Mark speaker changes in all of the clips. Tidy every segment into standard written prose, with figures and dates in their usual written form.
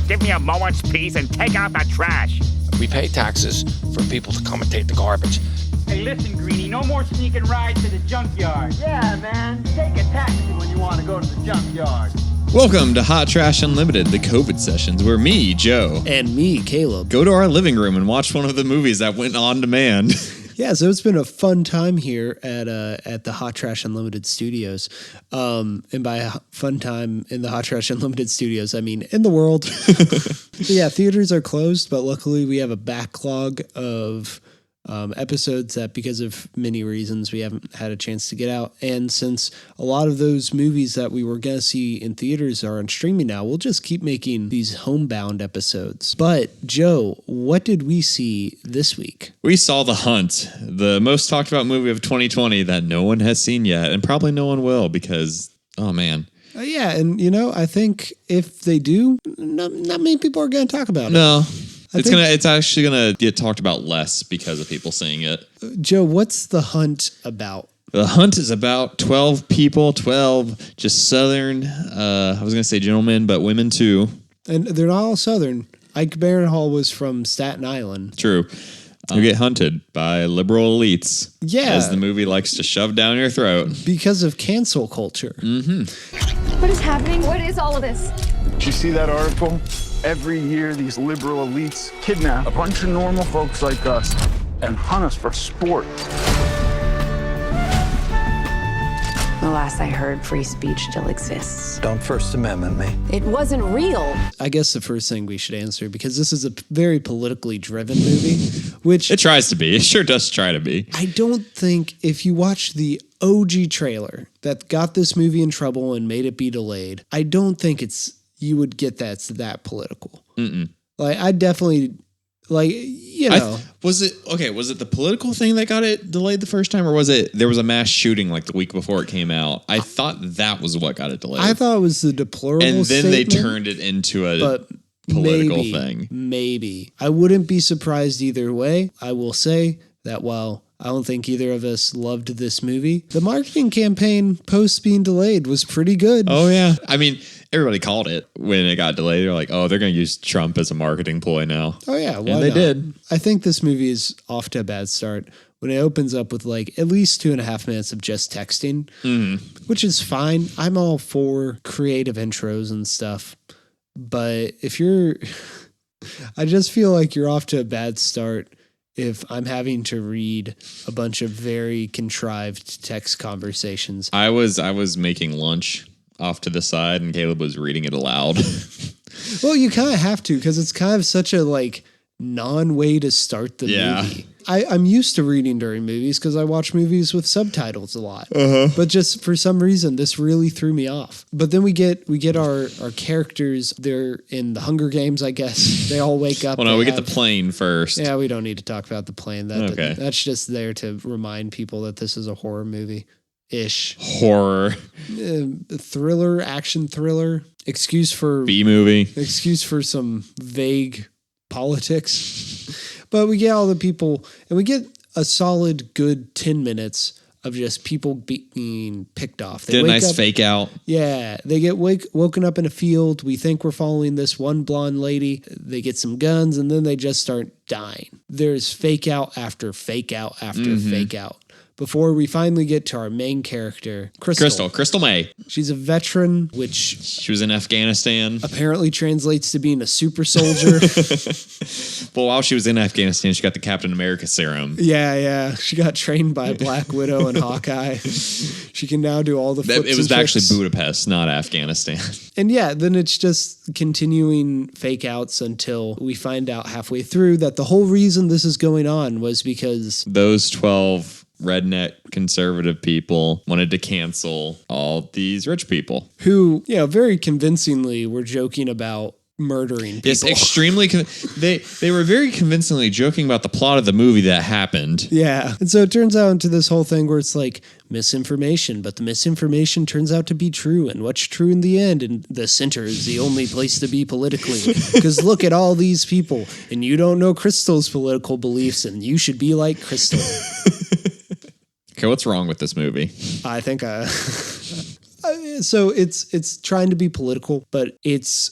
Speaker 1: give me a moment's peace and take out the trash.
Speaker 2: We pay taxes for people to come and take the garbage.
Speaker 3: Hey, listen, Greenie, no more sneaking rides to the junkyard.
Speaker 4: Yeah, man. Take a taxi when you want to go to the junkyard.
Speaker 5: Welcome to Hot Trash Unlimited, the COVID sessions, where me, Joe,
Speaker 6: and me, Caleb,
Speaker 5: go to our living room and watch one of the movies that went on demand.
Speaker 6: Yeah, so it's been a fun time here at the Hot Trash Unlimited Studios. And by fun time in the Hot Trash Unlimited Studios, I mean in the world. Yeah, theaters are closed, but luckily we have a backlog of episodes that, because of many reasons, we haven't had a chance to get out. And since a lot of those movies that we were going to see in theaters are on streaming now, we'll just keep making these homebound episodes. But Joe, what did we see this week?
Speaker 5: We saw The Hunt, the most talked about movie of 2020 that no one has seen yet, and probably no one will because, oh man.
Speaker 6: Yeah, and I think if they do, not many people are going to talk about it.
Speaker 5: No. It's actually gonna get talked about less because of people seeing it.
Speaker 6: Joe, what's The Hunt about?
Speaker 5: The Hunt is about 12 people, 12 just Southern, I was gonna say gentlemen, but women too.
Speaker 6: And they're not all Southern. Ike Barinhall was from Staten Island.
Speaker 5: True. You get hunted by liberal elites.
Speaker 6: Yeah.
Speaker 5: As the movie likes to shove down your throat.
Speaker 6: Because of cancel culture.
Speaker 5: Mm-hmm.
Speaker 7: What is happening? What is all of this?
Speaker 8: Did you see that article? Every year, these liberal elites kidnap a bunch of normal folks like us and hunt us for sport.
Speaker 9: The last I heard, free speech still exists.
Speaker 2: Don't First Amendment me.
Speaker 7: It wasn't real.
Speaker 6: I guess the first thing we should answer, because this is a very politically driven movie, which...
Speaker 5: It tries to be. It sure does try to be.
Speaker 6: I don't think if you watch the OG trailer that got this movie in trouble and made it be delayed, I don't think you would get that's that political.
Speaker 5: Mm-mm.
Speaker 6: Like, I definitely,
Speaker 5: was it the political thing that got it delayed the first time, or was it there was a mass shooting like the week before it came out? I thought that was what got it delayed.
Speaker 6: I thought it was the deplorable
Speaker 5: and then
Speaker 6: statement,
Speaker 5: they turned it into a political thing.
Speaker 6: Maybe. I wouldn't be surprised either way. I will say that while I don't think either of us loved this movie, the marketing campaign post being delayed was pretty good.
Speaker 5: Oh, yeah. I mean, everybody called it when it got delayed. They're like, oh, they're going to use Trump as a marketing ploy now.
Speaker 6: Oh, yeah. Why
Speaker 5: and they
Speaker 6: not?
Speaker 5: did.
Speaker 6: I think this movie is off to a bad start when it opens up with like at least 2.5 minutes of just texting, which is fine. I'm all for creative intros and stuff. But if you're, I just feel like you're off to a bad start if I'm having to read a bunch of very contrived text conversations.
Speaker 5: I was making lunch off to the side and Caleb was reading it aloud.
Speaker 6: Well, you kind of have to, because it's kind of such a like non-way to start the movie. I'm used to reading during movies because I watch movies with subtitles a lot. But just for some reason, this really threw me off. But then we get our characters. They're in the Hunger Games, I guess. They all wake up.
Speaker 5: Well, no, we get the plane first.
Speaker 6: Yeah, we don't need to talk about the plane. That's just there to remind people that this is a horror movie.
Speaker 5: Horror.
Speaker 6: Thriller, action thriller. Excuse for
Speaker 5: B-movie.
Speaker 6: Excuse for some vague politics. But we get all the people, and we get a solid good 10 minutes of just people being picked off.
Speaker 5: Get a nice fake out.
Speaker 6: Yeah. They get woken up in a field. We think we're following this one blonde lady. They get some guns, and then they just start dying. There's fake out after fake out after fake out. Before we finally get to our main character, Crystal May. She's a veteran, which...
Speaker 5: She was in Afghanistan.
Speaker 6: Apparently translates to being a super soldier.
Speaker 5: Well, while she was in Afghanistan, she got the Captain America serum.
Speaker 6: Yeah. She got trained by Black Widow and Hawkeye. She can now do all the flips
Speaker 5: It was
Speaker 6: and
Speaker 5: actually
Speaker 6: tricks.
Speaker 5: Budapest, not Afghanistan.
Speaker 6: And yeah, then it's just continuing fake outs until we find out halfway through that the whole reason this is going on was because...
Speaker 5: Those 12... redneck conservative people wanted to cancel all these rich people
Speaker 6: who, very convincingly were joking about murdering people.
Speaker 5: Yes, extremely. They were very convincingly joking about the plot of the movie that happened.
Speaker 6: Yeah. And so it turns out into this whole thing where it's like misinformation, but the misinformation turns out to be true. And what's true in the end? And the center is the only place to be politically. Because look at all these people, and you don't know Crystal's political beliefs, and you should be like Crystal.
Speaker 5: Okay, what's wrong with this movie?
Speaker 6: I think So it's trying to be political, but it's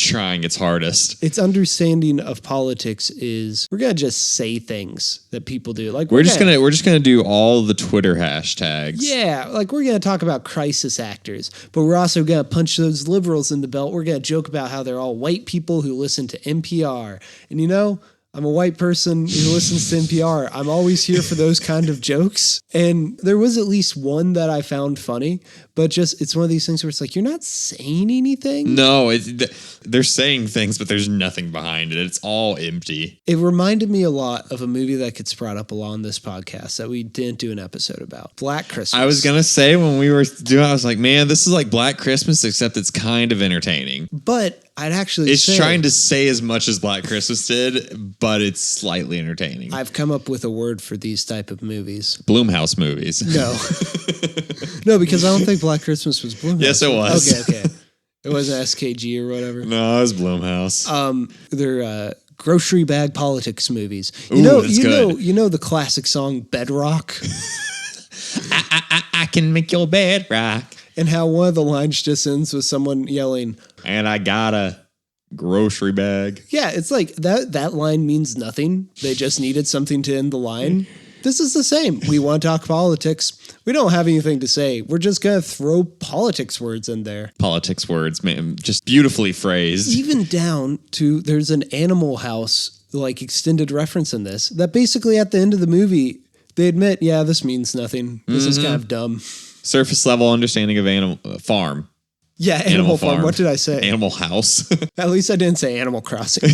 Speaker 5: trying its hardest.
Speaker 6: Its understanding of politics is we're gonna just say things that people do. Like
Speaker 5: we're just gonna do all the Twitter hashtags.
Speaker 6: Yeah, like we're gonna talk about crisis actors, but we're also gonna punch those liberals in the belt. We're gonna joke about how they're all white people who listen to NPR, and I'm a white person who listens to NPR. I'm always here for those kind of jokes. And there was at least one that I found funny, but it's one of these things where it's like, you're not saying anything.
Speaker 5: No, they're saying things, but there's nothing behind it. It's all empty.
Speaker 6: It reminded me a lot of a movie that gets brought up a lot on this podcast that we didn't do an episode about. Black Christmas.
Speaker 5: I was going to say when we were doing it, I was like, man, this is like Black Christmas, except it's kind of entertaining.
Speaker 6: But I'd actually
Speaker 5: It's trying to say as much as Black Christmas did, but it's slightly entertaining.
Speaker 6: I've come up with a word for these type of movies.
Speaker 5: Blumhouse movies.
Speaker 6: No. No, because I don't think Black Christmas was Blumhouse.
Speaker 5: Yes, it was.
Speaker 6: Okay. It wasn't SKG or whatever.
Speaker 5: No, it was Blumhouse.
Speaker 6: They're grocery bag politics movies.
Speaker 5: Ooh, that's good.
Speaker 6: You know the classic song Bedrock?
Speaker 5: I can make your bed rock.
Speaker 6: And how one of the lines just ends with someone yelling,
Speaker 5: and I got a grocery bag.
Speaker 6: Yeah, it's like that line means nothing. They just needed something to end the line. This is the same. We want to talk politics. We don't have anything to say. We're just going to throw politics words in there.
Speaker 5: Politics words, man, just beautifully phrased.
Speaker 6: Even down to there's an Animal House like extended reference in this that basically at the end of the movie, they admit, yeah, this means nothing. This is kind of dumb. Surface
Speaker 5: level understanding of Animal Farm.
Speaker 6: Yeah, Animal Farm. What did I say?
Speaker 5: Animal House. At
Speaker 6: least I didn't say Animal Crossing.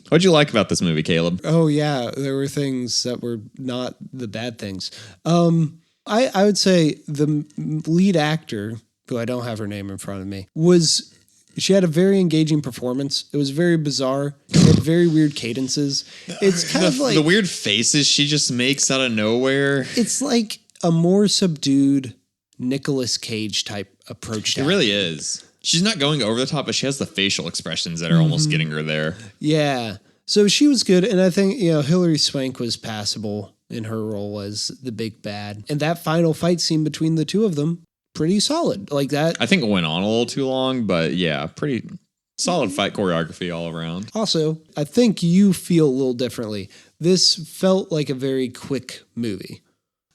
Speaker 5: What'd you like about this movie, Caleb?
Speaker 6: Oh, yeah. There were things that were not the bad things. I would say the lead actor, who I don't have her name in front of me, she had a very engaging performance. It was very bizarre. It had very weird cadences. It's kind of like
Speaker 5: the weird faces she just makes out of nowhere.
Speaker 6: It's like a more subdued Nicolas Cage type approach to
Speaker 5: it. Really is. She's not going over the top, but she has the facial expressions that are almost getting her there.
Speaker 6: Yeah. So she was good. And I think, Hilary Swank was passable in her role as the big bad. And that final fight scene between the two of them, pretty solid. Like that.
Speaker 5: I think it went on a little too long, but yeah, pretty solid fight choreography all around.
Speaker 6: Also, I think you feel a little differently. This felt like a very quick movie.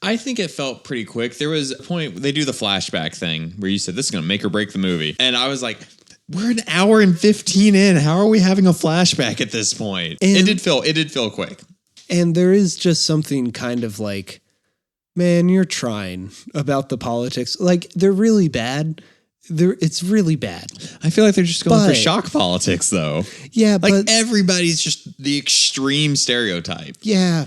Speaker 5: I think it felt pretty quick. There was a point they do the flashback thing where you said this is going to make or break the movie. And I was like, we're an hour and 15 in. How are we having a flashback at this point? And it did feel quick. And
Speaker 6: there is just something kind of like, man, you're trying about the politics. Like they're really bad. It's really bad.
Speaker 5: I feel like they're just going for shock politics though.
Speaker 6: Yeah.
Speaker 5: Like everybody's just the extreme stereotype.
Speaker 6: Yeah.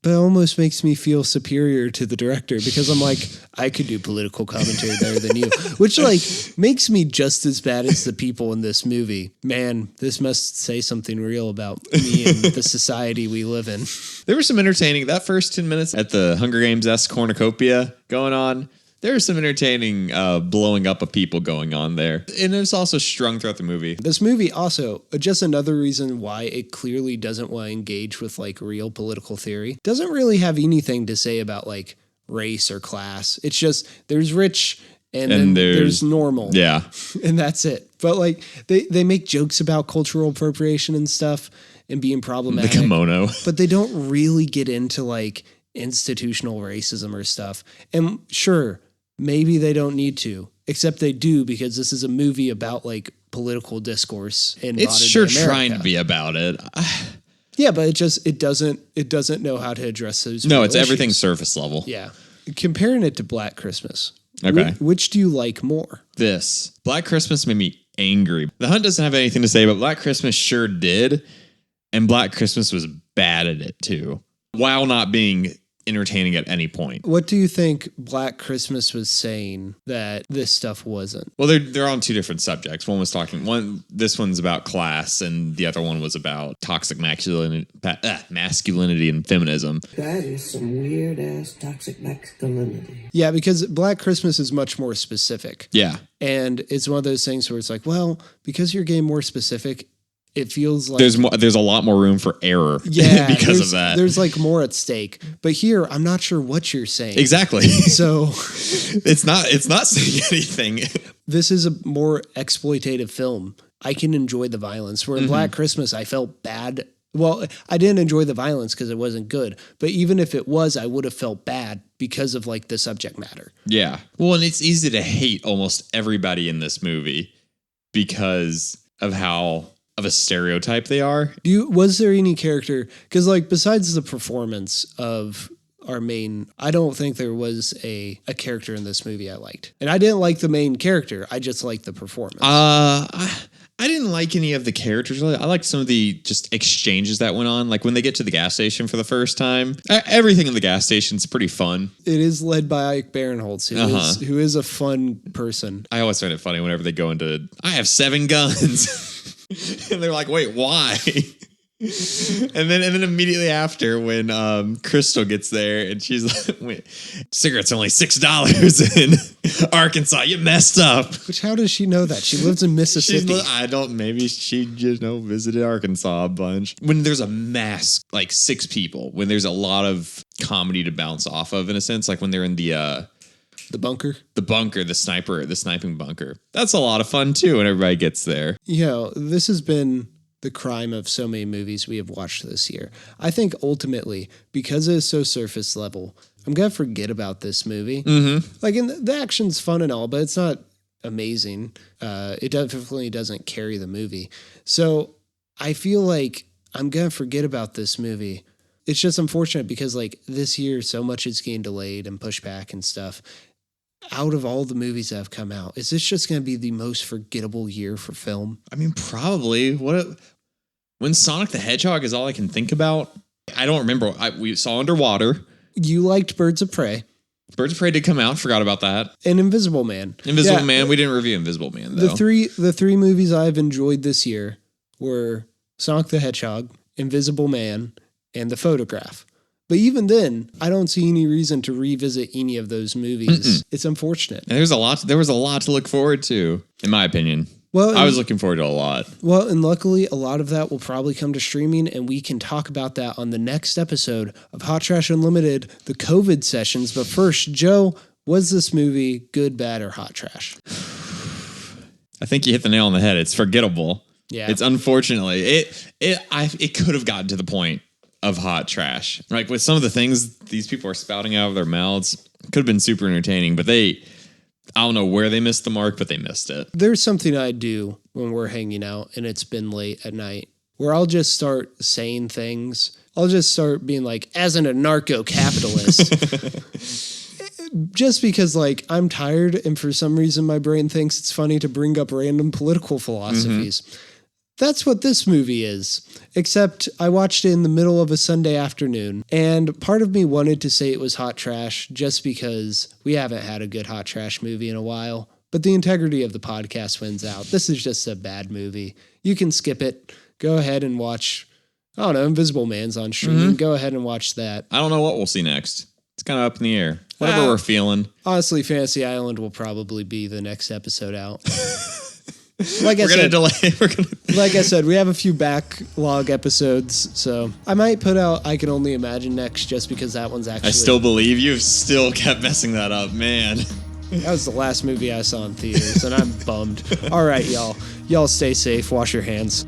Speaker 6: But it almost makes me feel superior to the director because I'm like, I could do political commentary better than you, which like makes me just as bad as the people in this movie. Man, this must say something real about me and the society we live in.
Speaker 5: There was some entertaining, that first 10 minutes at the Hunger Games-esque cornucopia going on. There was some entertaining blowing up of people going on there. And it was also strung throughout the movie.
Speaker 6: This movie also, just another reason why it clearly doesn't want to engage with like real political theory, doesn't really have anything to say about like race or class. It's just there's rich and then there's normal.
Speaker 5: Yeah.
Speaker 6: And that's it. But like they make jokes about cultural appropriation and stuff and being problematic.
Speaker 5: The kimono.
Speaker 6: But they don't really get into like institutional racism or stuff. And sure, maybe they don't need to, except they do because this is a movie about like political discourse in
Speaker 5: it's sure
Speaker 6: modern day America.
Speaker 5: Trying to be about it.
Speaker 6: Yeah, but it doesn't know how to address those.
Speaker 5: No, it's everything surface level.
Speaker 6: Yeah, comparing it to Black Christmas.
Speaker 5: Okay,
Speaker 6: which do you like more?
Speaker 5: This Black Christmas made me angry. The Hunt doesn't have anything to say, but Black Christmas sure did, and Black Christmas was bad at it too, while not being entertaining at any point.
Speaker 6: What do you think Black Christmas was saying that this stuff wasn't?
Speaker 5: Well, they're on two different subjects. This one's about class, and the other one was about toxic masculinity and feminism.
Speaker 10: That is some weird ass toxic masculinity.
Speaker 6: Yeah, because Black Christmas is much more specific.
Speaker 5: Yeah.
Speaker 6: And it's one of those things where it's like, well, because you're getting more specific, it feels like
Speaker 5: there's a lot more room for error because of that.
Speaker 6: There's like more at stake. But here, I'm not sure what you're saying.
Speaker 5: Exactly.
Speaker 6: So
Speaker 5: it's not saying anything.
Speaker 6: This is a more exploitative film. I can enjoy the violence. Where in Black Christmas, I felt bad. Well, I didn't enjoy the violence because it wasn't good. But even if it was, I would have felt bad because of like the subject matter.
Speaker 5: Yeah. Well, and it's easy to hate almost everybody in this movie because of how of a stereotype they are.
Speaker 6: Was there any character? Because like besides the performance of our main, I don't think there was a character in this movie I liked. And I didn't like the main character. I just liked the performance.
Speaker 5: I didn't like any of the characters really. I liked some of the just exchanges that went on. Like when they get to the gas station for the first time, everything in the gas station is pretty fun.
Speaker 6: It is led by Ike Barinholtz, who is a fun person.
Speaker 5: I always find it funny whenever they go into, I have 7 guns. And they're like, wait, why? And then immediately after, when Crystal gets there and she's like, wait, cigarettes are only $6 in Arkansas. You messed up.
Speaker 6: Which, how does she know that? She lives in Mississippi.
Speaker 5: Maybe she just visited Arkansas a bunch. When there's a mass, like 6 people, when there's a lot of comedy to bounce off of, in a sense, like when they're in the
Speaker 6: bunker,
Speaker 5: the sniping bunker. That's a lot of fun too when everybody gets there.
Speaker 6: This has been the crime of so many movies we have watched this year. I think ultimately, because it is so surface level, I'm going to forget about this movie. Like, and the action's fun and all, but it's not amazing. It definitely doesn't carry the movie. So I feel like I'm going to forget about this movie. It's just unfortunate because like this year, so much is getting delayed and pushed back and stuff. Out of all the movies that have come out, is this just going to be the most forgettable year for film?
Speaker 5: I mean, probably. When Sonic the Hedgehog is all I can think about, I don't remember. We saw Underwater.
Speaker 6: You liked Birds of Prey.
Speaker 5: Birds of Prey did come out. Forgot about that.
Speaker 6: And Invisible Man.
Speaker 5: Man. We didn't review Invisible Man, though.
Speaker 6: The three movies I've enjoyed this year were Sonic the Hedgehog, Invisible Man, and The Photograph. But even then, I don't see any reason to revisit any of those movies. It's unfortunate.
Speaker 5: And there was a lot to look forward to, in my opinion. Well, I was looking forward to a lot.
Speaker 6: Well, and luckily, a lot of that will probably come to streaming, and we can talk about that on the next episode of Hot Trash Unlimited, the COVID sessions. But first, Joe, was this movie good, bad, or hot trash?
Speaker 5: I think you hit the nail on the head. It's forgettable.
Speaker 6: Yeah.
Speaker 5: It's unfortunately, it could have gotten to the point of hot trash. Like with some of the things these people are spouting out of their mouths, could have been super entertaining, but I don't know where they missed the mark, but they missed it.
Speaker 6: There's something I do when we're hanging out and it's been late at night where I'll just start saying things. I'll just start being like, as an anarcho-capitalist. Just because like I'm tired and for some reason my brain thinks it's funny to bring up random political philosophies. That's what this movie is, except I watched it in the middle of a Sunday afternoon, and part of me wanted to say it was hot trash just because we haven't had a good hot trash movie in a while, but the integrity of the podcast wins out. This is just a bad movie. You can skip it. Go ahead and watch, I don't know, Invisible Man's on streaming. Go ahead and watch that.
Speaker 5: I don't know what we'll see next. It's kind of up in the air. Whatever we're feeling.
Speaker 6: Honestly, Fantasy Island will probably be the next episode out. Like I said, we have a few backlog episodes, so I might put out I Can Only Imagine next just because that one's actually...
Speaker 5: I still believe you've still kept messing that up, man.
Speaker 6: That was the last movie I saw in theaters, and I'm bummed. All right, y'all. Y'all stay safe. Wash your hands.